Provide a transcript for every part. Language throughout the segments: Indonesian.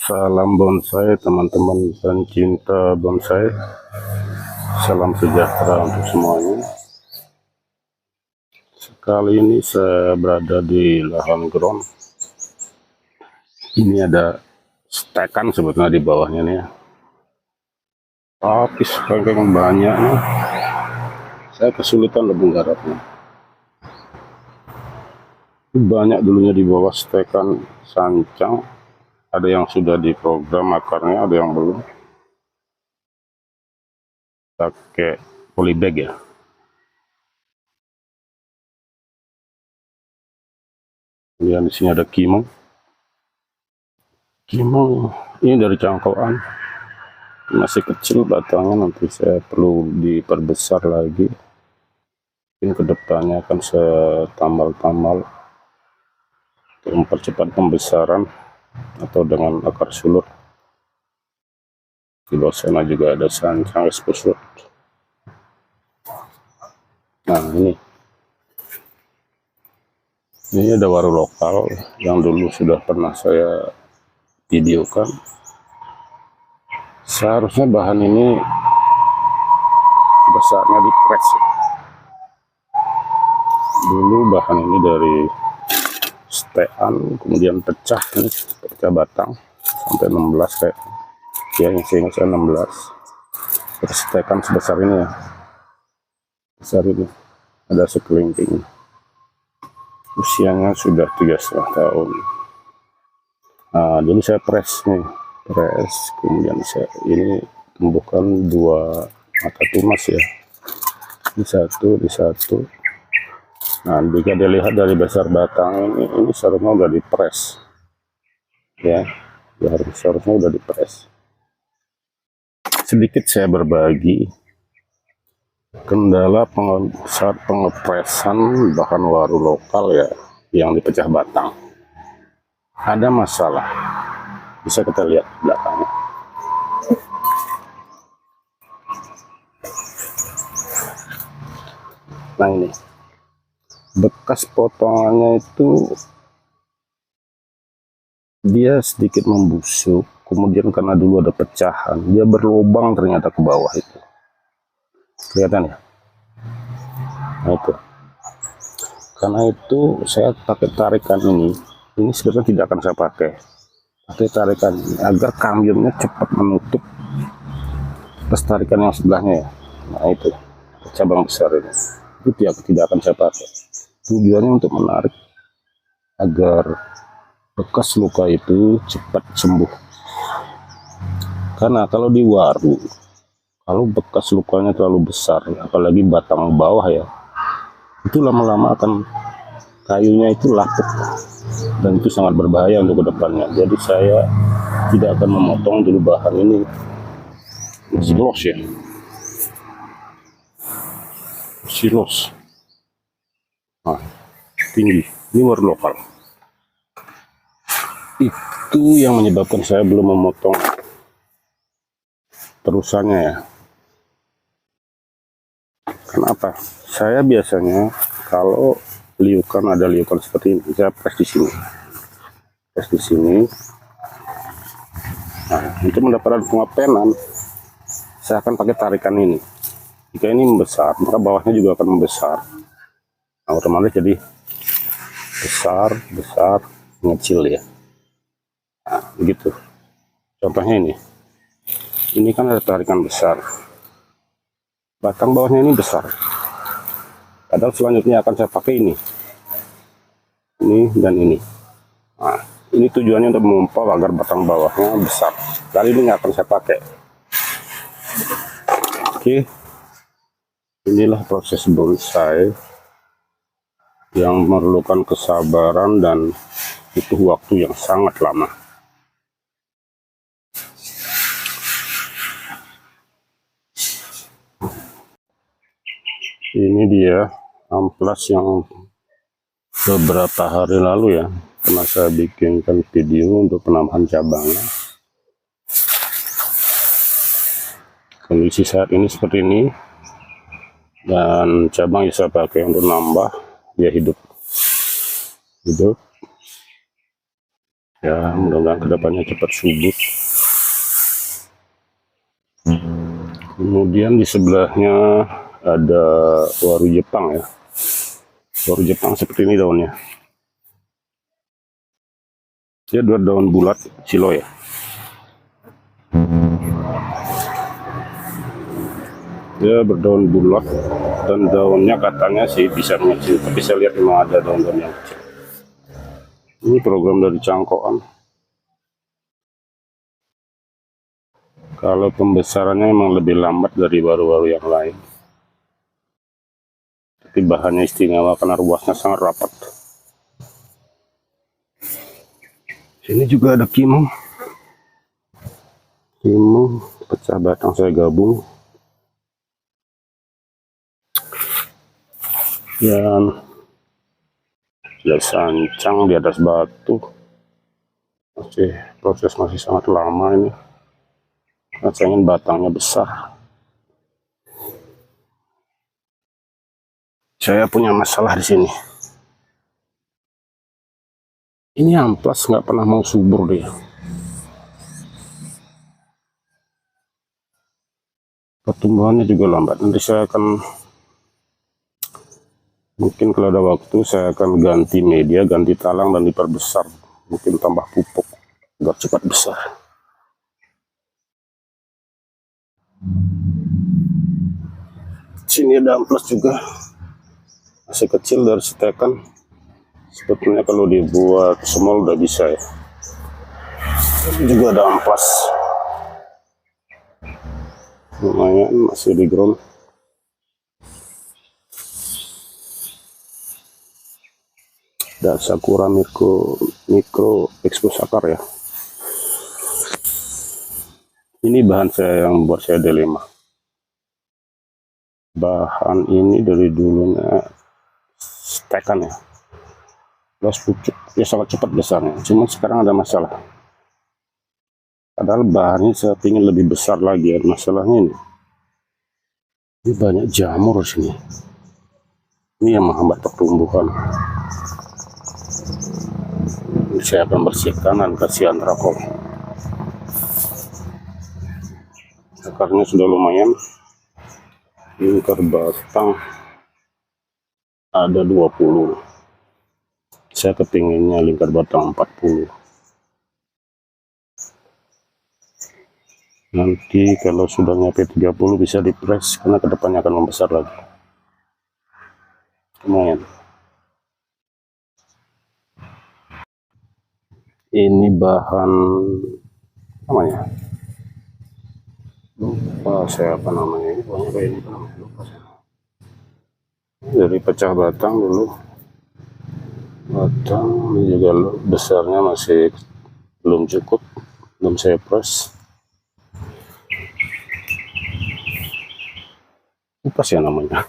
Salam bonsai teman-teman pencinta bonsai. Salam sejahtera untuk semuanya. Sekali ini saya berada di lahan ground. Ini ada stekan sebetulnya di bawahnya nih ya. Tapi saking banyaknya saya kesulitan lebih garapnya. Banyak dulunya di bawah stekan sancang. Ada yang sudah diprogram akarnya, ada yang belum. Pakai polybag ya. Kemudian di sini ada kimong. Kimong ini dari cangkokan. Masih kecil batangnya, nanti saya perlu diperbesar lagi. Mungkin kedepannya akan saya tambal-tambal untuk mempercepat pembesaran atau dengan akar sulur. Di bawah sana juga ada sancang exposure. Nah ini ada waru lokal yang dulu sudah pernah saya videokan. Seharusnya bahan ini sudah saatnya di press. Dulu bahan ini dari stekan, kemudian pecah batang sampai 16 kayak ya, yang seingat saya 16. Terus stekan sebesar ini ya, besar ini, ada sekelingking. Usianya sudah 3,5 tahun. Nah, dulu saya press nih, kemudian saya ini tumbuhkan 2 mata tumas ya, di satu. Nah, jika dilihat dari besar batang ini seharusnya udah dipres ya, seharusnya udah dipres. Sedikit saya berbagi kendala saat pengepresan bahan waru lokal ya, yang dipecah batang. Ada masalah, bisa kita lihat belakangnya. Nah ini bekas potongannya itu dia sedikit membusuk, kemudian karena dulu ada pecahan dia berlubang ternyata ke bawah itu, kelihatan ya. Nah itu, karena itu saya pakai tarikan ini sebenarnya tidak akan saya pakai tarikan ini, agar kamyonnya cepat menutup pas tarikan yang sebelahnya ya. Nah itu cabang besar ini, itu tidak akan saya pakai. Tujuannya untuk menarik agar bekas luka itu cepat sembuh. Karena kalau di waru, kalau bekas lukanya terlalu besar, apalagi batang bawah ya, itu lama-lama akan kayunya itu lapuk, dan itu sangat berbahaya untuk kedepannya. Jadi saya tidak akan memotong dulu bahan ini. Silos ya, silos. Nah, tinggi, ini waru lokal. Itu yang menyebabkan saya belum memotong terusannya ya. Kenapa? Saya biasanya kalau ada liukan seperti ini, saya press di sini. Nah, untuk mendapatkan pengepenan, saya akan pakai tarikan ini. Jika ini membesar, maka bawahnya juga akan membesar. Nah, otomatis jadi besar, mengecil ya. Nah, begitu. Contohnya ini kan ada tarikan besar, batang bawahnya ini besar. Padahal selanjutnya akan saya pakai ini dan ini. Nah, ini tujuannya untuk memompa agar batang bawahnya besar. Kali ini nggak akan saya pakai. Oke, inilah proses bonsai yang memerlukan kesabaran dan butuh waktu yang sangat lama. Ini dia amplas yang beberapa hari lalu ya, pernah saya bikinkan video untuk penambahan cabangnya. Kondisi saat ini seperti ini, dan cabang yang saya pakai untuk nambah dia hidup. Ya, mudah-mudahan kedepannya cepat subur. Kemudian di sebelahnya ada waru Jepang ya. Waru Jepang seperti ini daunnya. Dia dua daun bulat silo ya. Dia berdaun bulat dan daunnya katanya sih bisa mengecil, tapi saya lihat memang ada daun-daun yang kecil. Ini program dari cangkokan. Kalau pembesarannya memang lebih lambat dari waru-waru yang lain, tapi bahannya istimewa karena ruasnya sangat rapat. Sini juga ada kimung. Kimung pecah batang saya gabung. Dan sudah sancang di atas batu. Proses masih sangat lama ini. Nah, saya ingin batangnya besar. Saya punya masalah di sini. Ini amplas nggak pernah mau subur dia. Pertumbuhannya juga lambat. Nanti saya akan, mungkin kalau ada waktu, saya akan ganti media, ganti talang dan diperbesar. Mungkin tambah pupuk agar cepat besar. Sini ada amplas juga. Masih kecil dari setekan. Sebetulnya kalau dibuat semol udah bisa ya. Ini juga ada amplas. Lumayan masih di ground. Dan sakura mikro expose akar ya. Ini bahan saya yang membuat saya dilema. Bahan ini dari dulunya stekan ya. Terus pucuk ya sangat cepat besarnya. Cuma sekarang ada masalah. Padahal bahannya saya ingin lebih besar lagi ya. Masalahnya ini banyak jamur di sini. Ini yang menghambat pertumbuhan. Saya akan bersihkan dan kasih antrakol. Akarnya sudah lumayan. Lingkar batang ada 20. Saya kepinginnya lingkar batang 40. Nanti kalau sudah nyampe 30 bisa dipres karena kedepannya akan membesar lagi. Lumayan. Ini bahan namanya, lupa saya apa namanya. Ini pokoknya kayak ini namanya, lupa saya. Dari pecah batang dulu. Batang ini juga besarnya masih belum cukup, belum saya press. Lupa sih namanya.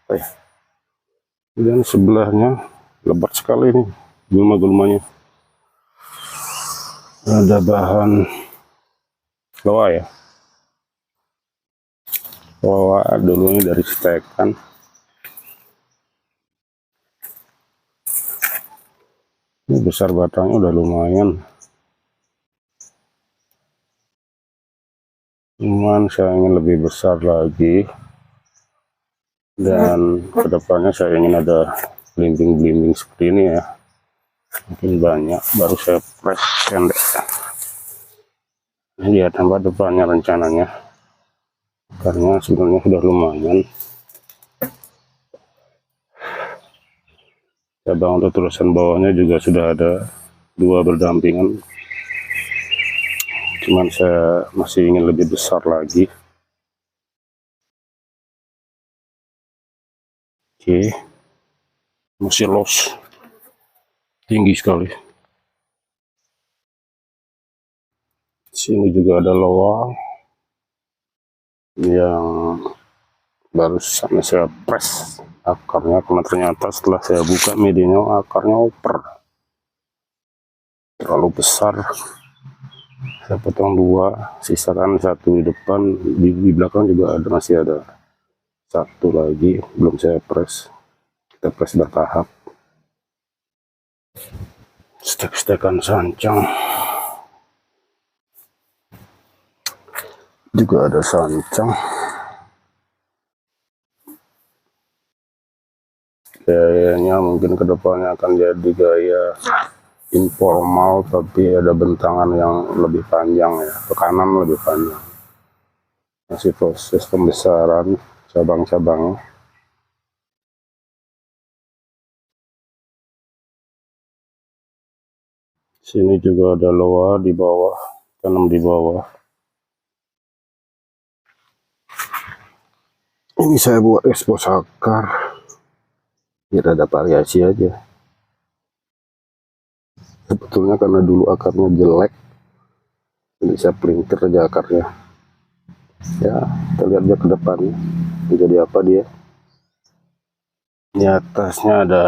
Oh ya. Dan sebelahnya lebat sekali ini gulma-gulmanya. Ada bahan loa ya. Loa dulu ini dari stekan. Ini besar batangnya udah lumayan. Cuman saya ingin lebih besar lagi. Dan kedepannya saya ingin ada belimbing-belimbing seperti ini ya. Mungkin banyak, baru saya press pendek. Ini dia tambah depannya rencananya. Karena sebenarnya sudah lumayan. Cabang untuk terusan bawahnya juga sudah ada 2 berdampingan. Cuman saya masih ingin lebih besar lagi. Oke. Masih los. Tinggi sekali. Sini juga ada loa yang barusan saya press akarnya, karena ternyata setelah saya buka medianya akarnya oper terlalu besar. Saya potong 2, sisakan 1 di depan, di belakang juga ada, masih ada 1 lagi belum saya press. Kita press bertahap. Stek-stekan sancang. Juga ada sancang. Gayanya mungkin kedepannya akan jadi gaya informal, tapi ada bentangan yang lebih panjang ya, tekanan lebih panjang. Masih proses pembesaran cabang-cabangnya. Sini juga ada loa di bawah, tanam di bawah. Ini saya buat ekspos akar, biar ada variasi aja. Sebetulnya karena dulu akarnya jelek, jadi saya pelintir aja akarnya. Ya, kita lihat aja ke depannya menjadi apa dia. Di atasnya ada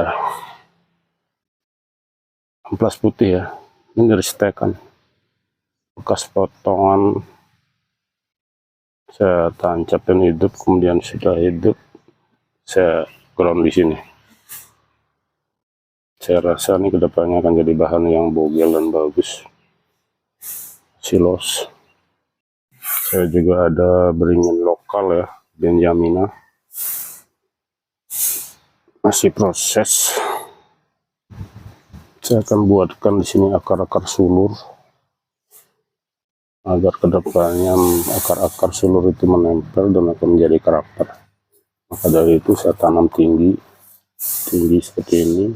amplas putih ya, ini dari stekan bekas potongan. Saya tancapkan hidup, kemudian sudah hidup saya ground di sini. Saya rasa ini kedepannya akan jadi bahan yang bogel dan bagus. Silos. Saya juga ada beringin lokal ya, Benjamina. Masih proses. Saya akan buatkan di sini akar-akar sulur agar kedepannya akar-akar sulur itu menempel dan akan menjadi karakter. Maka dari itu saya tanam tinggi seperti ini.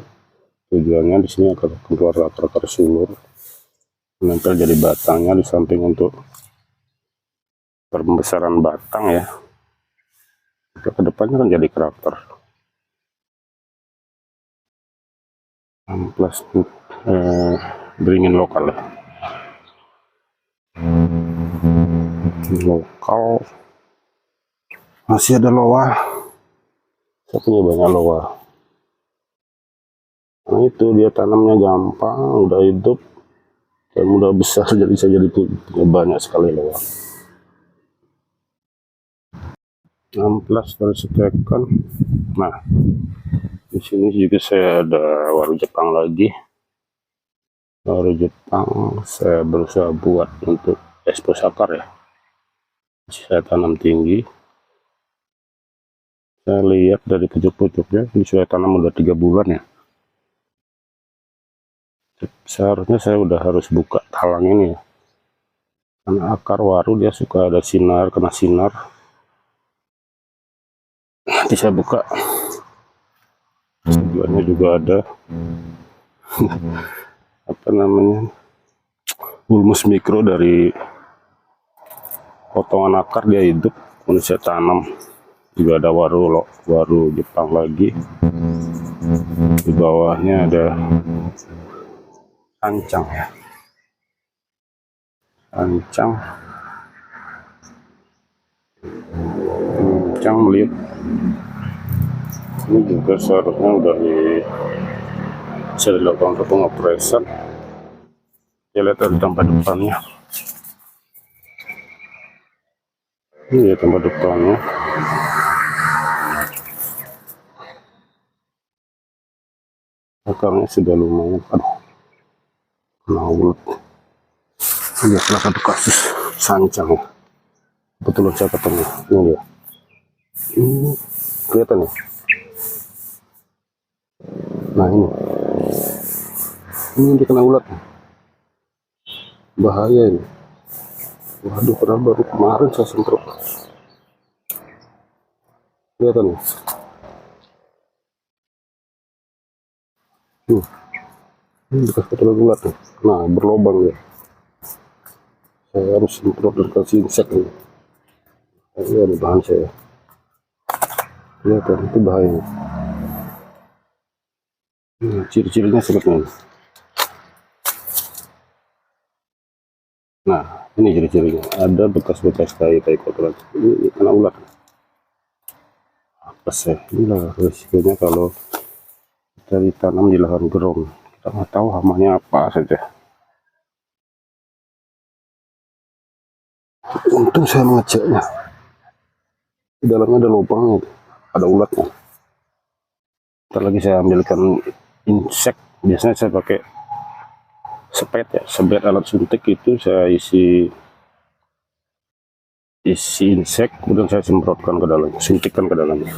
Tujuannya di sini akan keluar akar-akar sulur, menempel jadi batangnya di samping untuk pembesaran batang ya. Kedepannya akan jadi karakter. Amplas beringin lokal ya. Lokal. Masih ada loa. Saya punya banyak loa. Nah itu dia tanamnya gampang, udah hidup dan udah besar, jadi bisa jadi punya banyak sekali loa. Amplas dari stekan. Nah, di sini juga saya ada waru Jepang lagi. Waru Jepang saya berusaha buat untuk ekspos akar ya. Saya tanam tinggi. Saya lihat dari pucuk-pucuknya, ini saya tanam udah 3 bulan ya. Seharusnya saya udah harus buka talang ini ya. Karena akar waru dia suka ada sinar, kena sinar. Nanti saya buka. Tujuannya juga ada apa namanya, bulmus mikro dari potongan akar dia hidup, kemudian saya tanam. Juga ada waru Jepang lagi. Di bawahnya ada sancang ya, sancang melihat. Ini juga seharusnya udah bisa dilakukan untuk pengopresan. Kita lihat dari tempat depannya. Ini ya tempat depannya. Akarnya sudah lumayan. Aduh, kena ulet. Ini salah satu kasus sancang. Betul saya ketemu. Ini dia. Ini kelihatan ya. Nah ini dia kena ulat. Bahaya ini. Waduh, padahal baru kemarin saya semprot. Kelihatan ya. Ini bekas kotoran ulat nih. Nah, berlobang ya. Saya harus semprot dan kasih insek ini. Ini ada bahan saya. Kelihatan itu bahaya. Ciri-cirinya seperti ini. Nah, ini ciri-cirinya. Ada bekas-bekas tai kotoran. Ini kena ulat. Apa sih? Inilah risikonya kalau kita ditanam di lahan ground. Kita nggak tahu hamanya apa saja. Untung saya mengeceknya. Di dalamnya ada lubangnya, ada ulatnya. Ntar lagi saya ambilkan insek. Biasanya saya pakai sepet ya, sebet alat suntik itu saya isi insek, kemudian saya semprotkan ke dalamnya, suntikkan ke dalamnya.